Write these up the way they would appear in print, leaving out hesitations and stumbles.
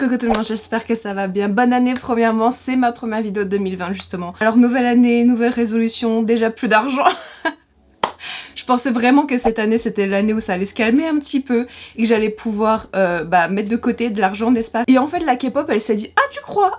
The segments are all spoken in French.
Coucou tout le monde, j'espère que ça va bien. Bonne année premièrement, c'est ma première vidéo de 2020 justement. Alors nouvelle année, nouvelle résolution, déjà plus d'argent. Je pensais vraiment que cette année c'était l'année où ça allait se calmer un petit peu et que j'allais pouvoir mettre de côté de l'argent, n'est-ce pas? Et en fait la K-pop elle s'est dit ah tu crois,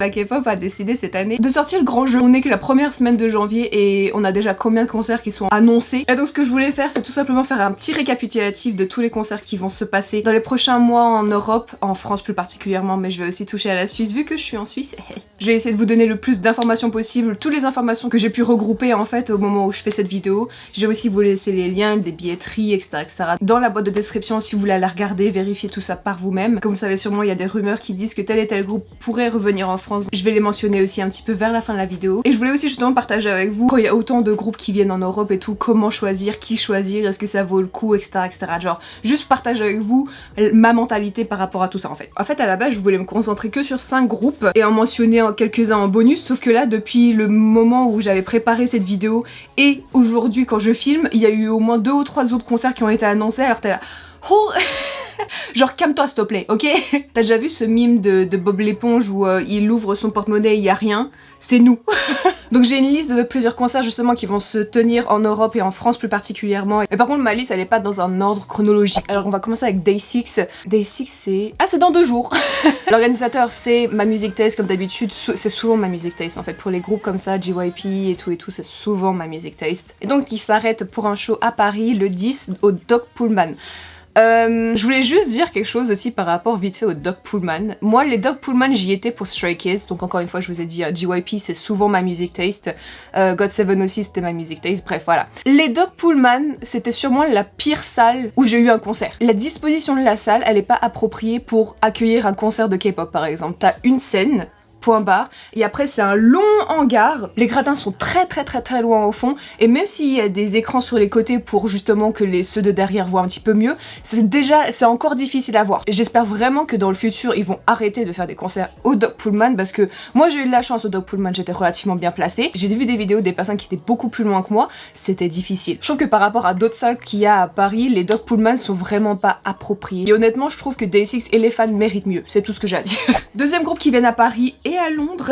La K-pop a décidé cette année de sortir le grand jeu. On est que la première semaine de janvier et on a déjà combien de concerts qui sont annoncés. Et donc ce que je voulais faire c'est tout simplement faire un petit récapitulatif de tous les concerts qui vont se passer dans les prochains mois en Europe, en France plus particulièrement, mais je vais aussi toucher à la Suisse vu que je suis en Suisse. Je vais essayer de vous donner le plus d'informations possible, toutes les informations que j'ai pu regrouper en fait au moment où je fais cette vidéo. Je vais aussi vous laisser les liens des billetteries, etc., etc. dans la boîte de description si vous voulez aller regarder, vérifier tout ça par vous-même. Comme vous savez sûrement, il y a des rumeurs qui disent que tel et tel groupe pourrait revenir en France. Je vais les mentionner aussi un petit peu vers la fin de la vidéo. Et je voulais aussi justement partager avec vous, quand il y a autant de groupes qui viennent en Europe et tout, comment choisir, qui choisir, est-ce que ça vaut le coup, etc., etc. Genre, juste partager avec vous ma mentalité par rapport à tout ça en fait. En fait, à la base, je voulais me concentrer que sur 5 groupes et en mentionner quelques-uns en bonus, sauf que là, depuis le moment où j'avais préparé cette vidéo et aujourd'hui quand je filme, il y a eu au moins 2 ou 3 autres concerts qui ont été annoncés, alors t'es là... Oh genre calme-toi s'il te plaît, ok? T'as déjà vu ce mime de Bob l'éponge où il ouvre son porte-monnaie et il y a rien? C'est nous. Donc j'ai une liste de plusieurs concerts justement qui vont se tenir en Europe et en France plus particulièrement. Et par contre ma liste elle est pas dans un ordre chronologique. Alors on va commencer avec Day 6. Day 6 c'est... Ah c'est dans 2 jours. L'organisateur c'est Ma Music Taste comme d'habitude. C'est souvent Ma Music Taste en fait. Pour les groupes comme ça, JYP et tout c'est souvent Ma Music Taste. Et donc il s'arrête pour un show à Paris le 10 au Doc Pullman. Je voulais juste dire quelque chose aussi par rapport vite fait au Doc Pullman. Moi les Doc Pullman j'y étais pour Stray Kids, donc encore une fois je vous ai dit JYP c'est souvent Ma Music Taste, GOT7 aussi c'était Ma Music Taste, bref voilà. Les Doc Pullman c'était sûrement la pire salle où j'ai eu un concert. La disposition de la salle elle est pas appropriée pour accueillir un concert de K-pop par exemple. T'as une scène, point barre, et après c'est un long hangar, les gradins sont très loin au fond, et même s'il y a des écrans sur les côtés pour justement que ceux de derrière voient un petit peu mieux, c'est encore difficile à voir. J'espère vraiment que dans le futur ils vont arrêter de faire des concerts au Doc Pullman, parce que moi j'ai eu de la chance au Doc Pullman, j'étais relativement bien placée, j'ai vu des vidéos des personnes qui étaient beaucoup plus loin que moi, c'était difficile. Je trouve que par rapport à d'autres salles qu'il y a à Paris, les Doc Pullman sont vraiment pas appropriés, et honnêtement je trouve que Day6 et les fans méritent mieux, c'est tout ce que j'ai à dire. Deuxième groupe qui viennent à Paris et à Londres,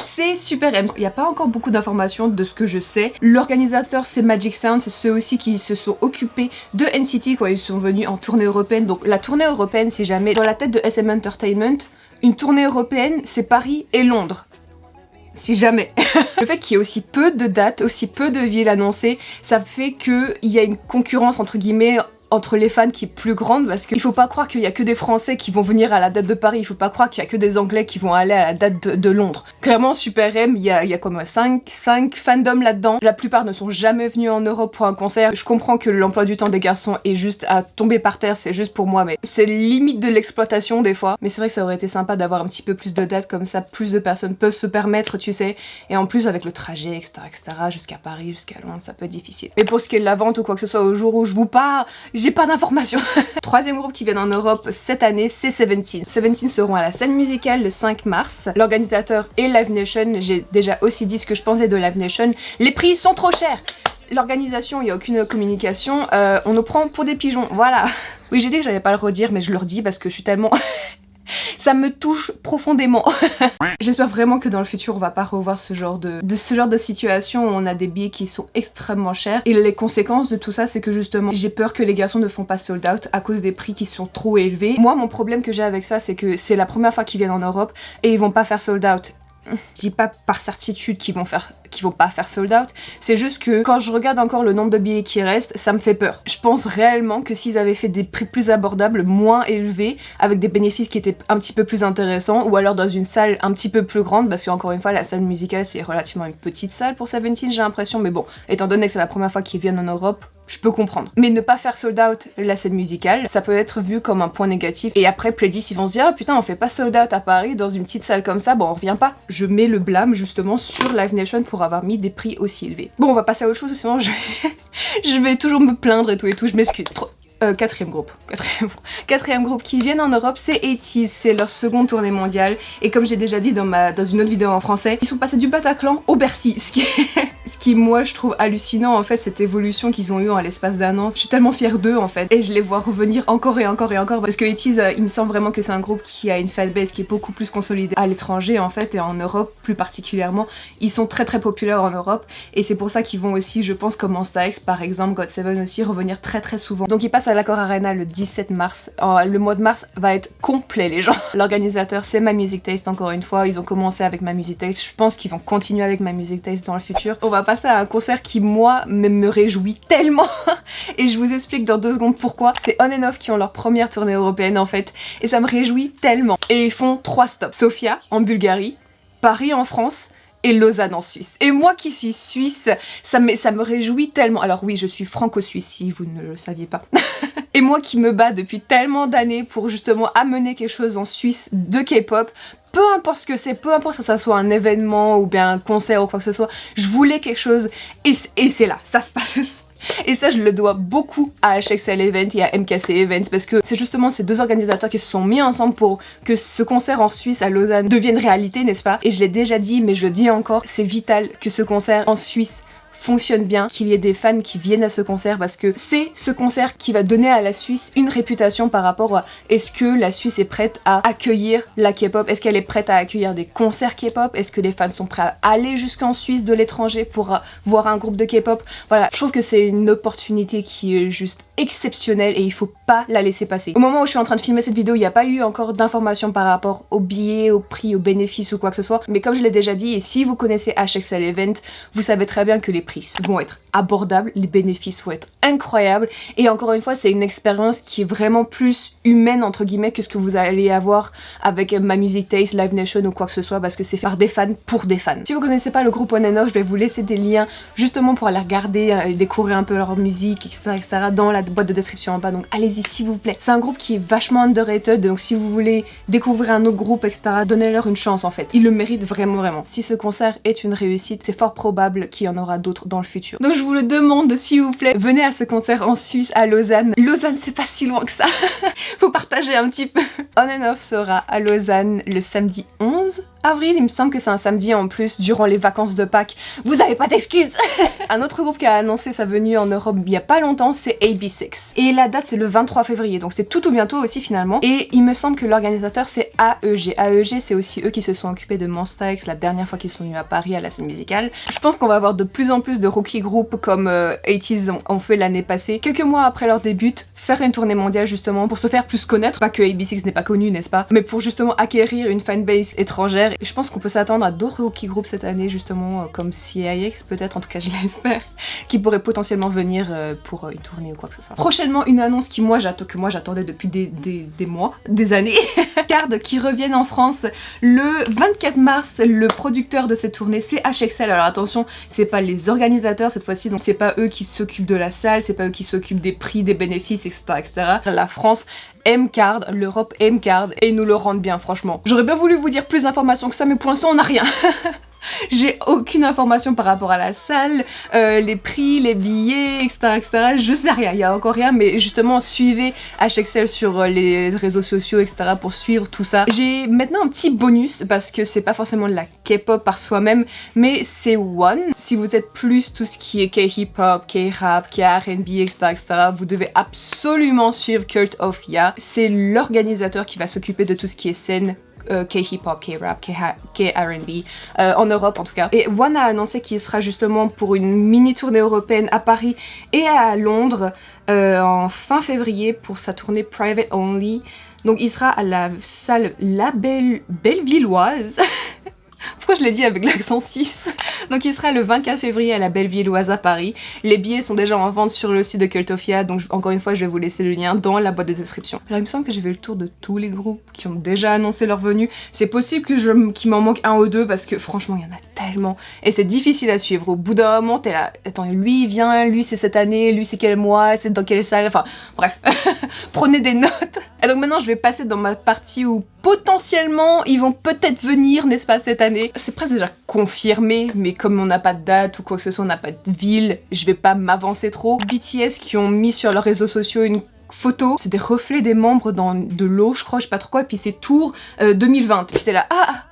c'est Super M. Il n'y a pas encore beaucoup d'informations de ce que je sais. L'organisateur c'est Magic Sound, c'est ceux aussi qui se sont occupés de NCT quand ils sont venus en tournée européenne. Donc la tournée européenne c'est jamais dans la tête de SM Entertainment. Une tournée européenne c'est Paris et Londres. Si jamais. Le fait qu'il y ait aussi peu de dates, aussi peu de villes annoncées, ça fait qu'il y a une concurrence entre guillemets entre les fans qui est plus grande, parce qu'il faut pas croire qu'il y a que des Français qui vont venir à la date de Paris, il faut pas croire qu'il y a que des Anglais qui vont aller à la date de Londres. Clairement Super M, il y a quoi, 5 fandoms là-dedans, la plupart ne sont jamais venus en Europe pour un concert. Je comprends que l'emploi du temps des garçons est juste à tomber par terre, c'est juste pour moi, mais c'est limite de l'exploitation des fois. Mais c'est vrai que ça aurait été sympa d'avoir un petit peu plus de dates, comme ça plus de personnes peuvent se permettre, tu sais, et en plus avec le trajet, etc., jusqu'à Paris, jusqu'à Londres, ça peut être difficile. Mais pour ce qui est de la vente ou quoi que ce soit au jour où je vous parle, j'ai pas d'informations. Troisième groupe qui vient en Europe cette année, c'est Seventeen. Seventeen seront à la scène musicale le 5 mars. L'organisateur est Live Nation. J'ai déjà aussi dit ce que je pensais de Live Nation. Les prix sont trop chers. L'organisation, il n'y a aucune communication. On nous prend pour des pigeons, voilà. Oui, j'ai dit que j'allais pas le redire, mais je le redis parce que je suis tellement... Ça me touche profondément. J'espère vraiment que dans le futur on va pas revoir ce genre de situation où on a des billets qui sont extrêmement chers. Et les conséquences de tout ça c'est que justement j'ai peur que les garçons ne font pas sold out à cause des prix qui sont trop élevés. Moi mon problème que j'ai avec ça c'est que c'est la première fois qu'ils viennent en Europe et ils vont pas faire sold out. Je dis pas par certitude qu'ils vont pas faire sold out, c'est juste que quand je regarde encore le nombre de billets qui restent, ça me fait peur. Je pense réellement que s'ils avaient fait des prix plus abordables, moins élevés, avec des bénéfices qui étaient un petit peu plus intéressants, ou alors dans une salle un petit peu plus grande, parce qu'encore une fois la salle musicale c'est relativement une petite salle pour Seventeen j'ai l'impression, mais bon, étant donné que c'est la première fois qu'ils viennent en Europe, je peux comprendre. Mais ne pas faire sold out la scène musicale, ça peut être vu comme un point négatif. Et après Pledis ils vont se dire ah putain on fait pas sold out à Paris dans une petite salle comme ça, bon on revient pas. Je mets le blâme justement sur Live Nation pour avoir mis des prix aussi élevés. Bon on va passer à autre chose sinon je vais toujours me plaindre et tout, je m'excuse. quatrième groupe. Quatrième groupe qui viennent en Europe, c'est 80's, c'est leur seconde tournée mondiale. Et comme j'ai déjà dit dans une autre vidéo en français, ils sont passés du Bataclan au Bercy, ce qui moi je trouve hallucinant en fait, cette évolution qu'ils ont eu en l'espace d'un an. Je suis tellement fière d'eux en fait, et je les vois revenir encore et encore et encore, parce que 80's, il me semble vraiment que c'est un groupe qui a une fanbase qui est beaucoup plus consolidée à l'étranger en fait, et en Europe plus particulièrement. Ils sont très populaires en Europe, et c'est pour ça qu'ils vont aussi, je pense, comme Monsta X par exemple, GOT7 aussi, revenir très souvent. Donc ils passent à l'Accor Arena le 17 mars. Le mois de mars va être complet les gens. L'organisateur c'est My Music Taste, encore une fois, ils ont commencé avec My Music Taste, je pense qu'ils vont continuer avec My Music Taste dans le futur. On va passer à un concert qui moi me réjouit tellement et je vous explique dans 2 secondes pourquoi. C'est On and Off qui ont leur première tournée européenne en fait, et ça me réjouit tellement. Et ils font 3 stops: Sofia en Bulgarie, Paris en France et Lausanne en Suisse. Et moi qui suis suisse, ça me réjouit tellement. Alors oui, je suis franco-suisse si vous ne le saviez pas. Et moi qui me bats depuis tellement d'années pour justement amener quelque chose en Suisse de K-pop, peu importe ce que c'est, peu importe que ça soit un événement ou bien un concert ou quoi que ce soit, je voulais quelque chose et c'est là, ça se passe. Et ça je le dois beaucoup à HXL Event et à MKC Events, parce que c'est justement ces 2 organisateurs qui se sont mis ensemble pour que ce concert en Suisse à Lausanne devienne réalité, n'est-ce pas? Et je l'ai déjà dit mais je le dis encore, c'est vital que ce concert en Suisse fonctionne bien, qu'il y ait des fans qui viennent à ce concert, parce que c'est ce concert qui va donner à la Suisse une réputation par rapport à est-ce que la Suisse est prête à accueillir la K-pop, est-ce qu'elle est prête à accueillir des concerts K-pop, est-ce que les fans sont prêts à aller jusqu'en Suisse de l'étranger pour voir un groupe de K-pop. Voilà, je trouve que c'est une opportunité qui est juste exceptionnelle et il faut pas la laisser passer. Au moment où je suis en train de filmer cette vidéo, il n'y a pas eu encore d'informations par rapport aux billets, au prix, aux bénéfices ou quoi que ce soit, mais comme je l'ai déjà dit, et si vous connaissez HXL Event, vous savez très bien que les prix vont être abordables, les bénéfices vont être incroyables, et encore une fois c'est une expérience qui est vraiment plus humaine entre guillemets que ce que vous allez avoir avec My Music Taste, Live Nation ou quoi que ce soit, parce que c'est fait par des fans pour des fans. Si vous connaissez pas le groupe On and Off, je vais vous laisser des liens justement pour aller regarder et découvrir un peu leur musique, etc. dans la boîte de description en bas, donc allez-y s'il vous plaît. C'est un groupe qui est vachement underrated, donc si vous voulez découvrir un autre groupe, etc., donnez-leur une chance en fait. Ils le méritent vraiment. Si ce concert est une réussite, c'est fort probable qu'il y en aura d'autres dans le futur. Donc je vous le demande s'il vous plaît, venez à ce concert en Suisse à Lausanne. Lausanne c'est pas si loin que ça. Faut partager un petit peu. On and Off sera à Lausanne le samedi 11 avril, il me semble que c'est un samedi en plus durant les vacances de Pâques. Vous avez pas d'excuses. Un autre groupe qui a annoncé sa venue en Europe il y a pas longtemps, c'est AB6. Et la date c'est le 23 février, donc c'est tout bientôt aussi finalement. Et il me semble que l'organisateur c'est AEG. AEG c'est aussi eux qui se sont occupés de Monsta X la dernière fois qu'ils sont venus à Paris à la scène musicale. Je pense qu'on va avoir de plus en plus de rookie groupes comme 80's ont fait l'année passée. Quelques mois après leur début, faire une tournée mondiale justement pour se faire plus connaître. Pas que AB6 n'est pas connu, n'est-ce pas, mais pour justement acquérir une fanbase étrangère. Et je pense qu'on peut s'attendre à d'autres rookie groupes cette année justement comme CIX peut-être, en tout cas je l'espère, qui pourraient potentiellement venir pour une tournée ou quoi que ce soit. Prochainement une annonce que moi j'attendais depuis des mois, des années. Card qui reviennent en France le 24 mars. Le producteur de cette tournée c'est HXL. Alors attention, c'est pas les organisateurs cette fois-ci, donc c'est pas eux qui s'occupent de la salle, c'est pas eux qui s'occupent des prix, des bénéfices, etc. La France aime Card, l'Europe aime Card et ils nous le rendent bien franchement. J'aurais bien voulu vous dire plus d'informations que ça, mais pour l'instant on n'a rien. J'ai aucune information par rapport à la salle, les prix, les billets, etc. Je sais rien, il y a encore rien, mais justement suivez HXL sur les réseaux sociaux, etc. pour suivre tout ça. J'ai maintenant un petit bonus parce que c'est pas forcément de la K-pop par soi-même, mais c'est One. Si vous êtes plus tout ce qui est K-hip-hop, K-rap, K-R&B, etc., vous devez absolument suivre Cult of Ya. C'est l'organisateur qui va s'occuper de tout ce qui est scène K-hip-hop, K-rap, K-R&B, en Europe en tout cas. Et One a annoncé qu'il sera justement pour une mini tournée européenne à Paris et à Londres en fin février pour sa tournée Private Only. Donc il sera à la salle La Bellevilloise. Pourquoi je l'ai dit avec l'accent suisse? Donc il sera le 24 février à la Bellevilloise à Paris. Les billets sont déjà en vente sur le site de Cult of Ya, donc encore une fois je vais vous laisser le lien dans la boîte de description. Alors il me semble que j'ai fait le tour de tous les groupes qui ont déjà annoncé leur venue. C'est possible que qu'il m'en manque un ou deux parce que franchement il y en a tellement et c'est difficile à suivre. Au bout d'un moment t'es là, attends, lui il vient, lui c'est cette année, lui c'est quel mois, c'est dans quelle salle, enfin bref. Prenez des notes. Et donc maintenant je vais passer dans ma partie où potentiellement ils vont peut-être venir, n'est-ce pas, cette année. C'est presque déjà confirmé, mais comme on n'a pas de date ou quoi que ce soit, on n'a pas de ville, je vais pas m'avancer trop. BTS qui ont mis sur leurs réseaux sociaux une photo, c'est des reflets des membres dans de l'eau, je crois, je sais pas trop quoi, et puis c'est Tour 2020. Puis j'étais là, ah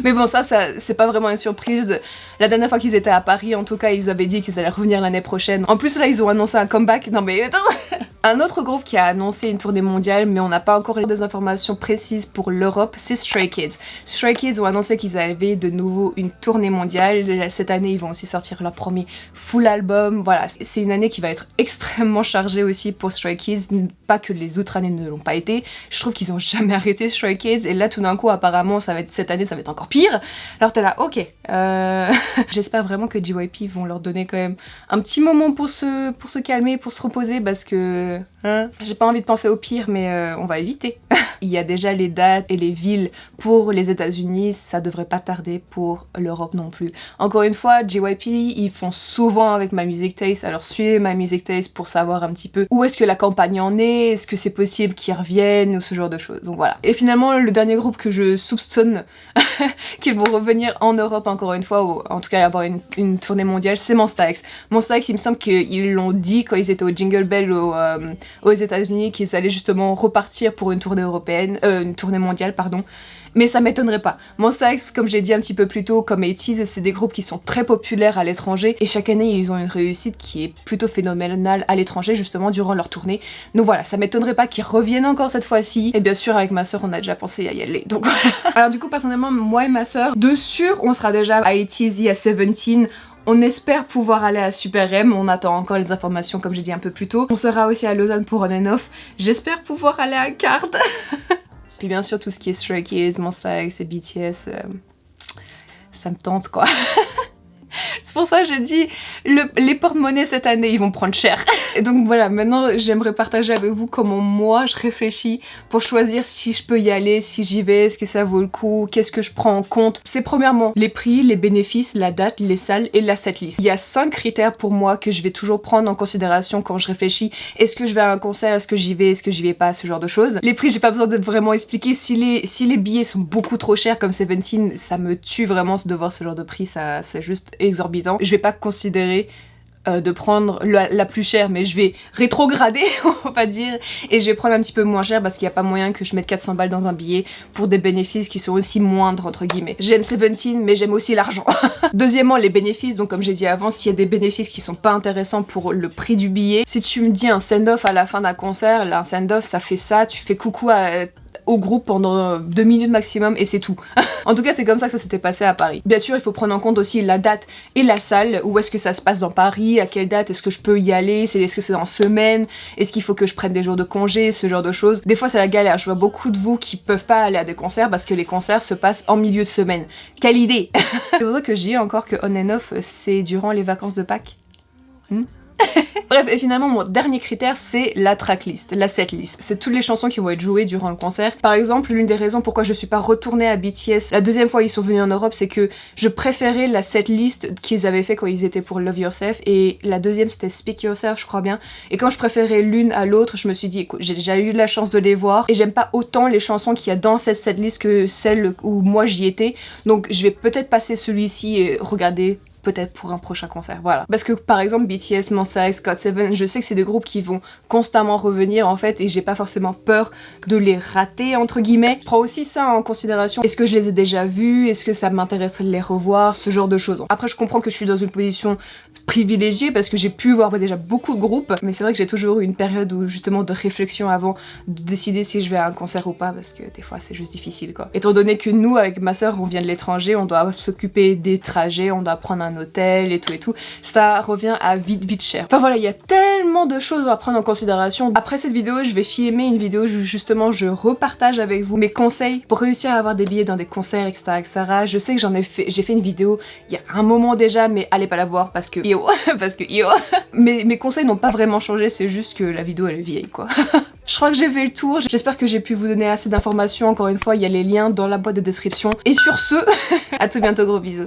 mais bon, ça c'est pas vraiment une surprise. La dernière fois qu'ils étaient à Paris, en tout cas, ils avaient dit qu'ils allaient revenir l'année prochaine. En plus, là, ils ont annoncé un comeback. Non mais... Un autre groupe qui a annoncé une tournée mondiale, mais on n'a pas encore des informations précises pour l'Europe, c'est Stray Kids. Stray Kids ont annoncé qu'ils avaient de nouveau une tournée mondiale. Cette année, ils vont aussi sortir leur premier full album. Voilà, c'est une année qui va être extrêmement chargée aussi pour Stray Kids. Pas que les autres années ne l'ont pas été. Je trouve qu'ils ont jamais arrêté Stray Kids. Et là, tout d'un coup, apparemment, cette année, ça va être encore pire. Alors t'es là, ok. J'espère vraiment que JYP vont leur donner quand même un petit moment pour se calmer, pour se reposer, parce que j'ai pas envie de penser au pire, mais on va éviter. Il y a déjà les dates et les villes pour les États-Unis, ça devrait pas tarder pour l'Europe non plus. Encore une fois, JYP, ils font souvent avec My Music Taste, alors suivez My Music Taste pour savoir un petit peu où est-ce que la campagne en est, est-ce que c'est possible qu'ils reviennent, ou ce genre de choses. Donc voilà. Et finalement, le dernier groupe que je soupçonne qu'ils vont revenir en Europe encore une fois, ou en tout cas avoir une tournée mondiale, c'est Monsta X. Monsta X, il me semble qu'ils l'ont dit quand ils étaient au Jingle Bell aux États-Unis, qu'ils allaient justement repartir pour une tournée européenne, une tournée mondiale, pardon. Mais ça m'étonnerait pas. Monsta X, comme j'ai dit un petit peu plus tôt, comme 80's, c'est des groupes qui sont très populaires à l'étranger et chaque année ils ont une réussite qui est plutôt phénoménale à l'étranger justement durant leur tournée. Donc voilà, ça m'étonnerait pas qu'ils reviennent encore cette fois-ci. Et bien sûr avec ma soeur on a déjà pensé à y aller. Donc voilà. Alors du coup personnellement moi et ma soeur, de sûr on sera déjà à 80's, à 17. On espère pouvoir aller à Super M, on attend encore les informations comme j'ai dit un peu plus tôt. On sera aussi à Lausanne pour On and Off. J'espère pouvoir aller à Card. Puis bien sûr tout ce qui est Stray Kids, Monsta X et BTS, ça me tente quoi. C'est pour ça que je dis, les porte-monnaies cette année, ils vont prendre cher. Et donc voilà, maintenant j'aimerais partager avec vous comment moi je réfléchis pour choisir si je peux y aller, si j'y vais, est-ce que ça vaut le coup, qu'est-ce que je prends en compte. C'est premièrement les prix, les bénéfices, la date, les salles et la setlist. Il y a 5 critères pour moi que je vais toujours prendre en considération quand je réfléchis. Est-ce que je vais à un concert, est-ce que j'y vais, est-ce que j'y vais pas, ce genre de choses. Les prix, j'ai pas besoin d'être vraiment expliqué. Si les billets sont beaucoup trop chers comme 17, ça me tue vraiment de voir ce genre de prix, ça c'est juste exorbitant. Je vais pas considérer de prendre la plus chère, mais je vais rétrograder, on va dire, et je vais prendre un petit peu moins cher parce qu'il n'y a pas moyen que je mette 400 balles dans un billet pour des bénéfices qui sont aussi moindres entre guillemets. J'aime 17, mais j'aime aussi l'argent. Deuxièmement, les bénéfices, donc comme j'ai dit avant, s'il y a des bénéfices qui sont pas intéressants pour le prix du billet, si tu me dis un send-off à la fin d'un concert, là, un send-off ça fait ça, tu fais coucou au groupe pendant 2 minutes maximum et c'est tout. En tout cas c'est comme ça que ça s'était passé à Paris. Bien sûr il faut prendre en compte aussi la date et la salle, où est-ce que ça se passe dans Paris, à quelle date est-ce que je peux y aller, est-ce que c'est en semaine, est-ce qu'il faut que je prenne des jours de congé, ce genre de choses. Des fois c'est la galère, je vois beaucoup de vous qui peuvent pas aller à des concerts parce que les concerts se passent en milieu de semaine. Quelle idée. C'est pour ça que je dis encore que On and Off c'est durant les vacances de Pâques. Bref, et finalement mon dernier critère c'est la tracklist, la setlist. C'est toutes les chansons qui vont être jouées durant le concert. Par exemple, l'une des raisons pourquoi je suis pas retournée à BTS la deuxième fois ils sont venus en Europe, c'est que je préférais la setlist qu'ils avaient fait quand ils étaient pour Love Yourself, et la deuxième c'était Speak Yourself je crois bien. Et quand je préférais l'une à l'autre, je me suis dit écoute, j'ai déjà eu la chance de les voir et j'aime pas autant les chansons qu'il y a dans cette setlist que celle où moi j'y étais. Donc je vais peut-être passer celui-ci et regarder peut-être pour un prochain concert, voilà. Parce que par exemple BTS, Monsta X, GOT7, je sais que c'est des groupes qui vont constamment revenir en fait et j'ai pas forcément peur de les rater entre guillemets. Je prends aussi ça en considération. Est-ce que je les ai déjà vus? Est-ce que ça m'intéresserait de les revoir? Ce genre de choses. Après je comprends que je suis dans une position privilégiée parce que j'ai pu voir déjà beaucoup de groupes, mais c'est vrai que j'ai toujours eu une période où justement de réflexion avant de décider si je vais à un concert ou pas, parce que des fois c'est juste difficile quoi. Étant donné que nous avec ma soeur on vient de l'étranger, on doit s'occuper des trajets, on doit prendre un hôtel et tout, ça revient à vite cher. Enfin voilà, il y a tellement de choses à prendre en considération. Après cette vidéo, je vais filmer une vidéo où justement je repartage avec vous mes conseils pour réussir à avoir des billets dans des concerts, etc. Je sais que j'ai fait une vidéo il y a un moment déjà, mais allez pas la voir parce que mes conseils n'ont pas vraiment changé, c'est juste que la vidéo elle est vieille quoi. Je crois que j'ai fait le tour, j'espère que j'ai pu vous donner assez d'informations. Encore une fois, il y a les liens dans la boîte de description. Et sur ce, à tout bientôt, gros bisous.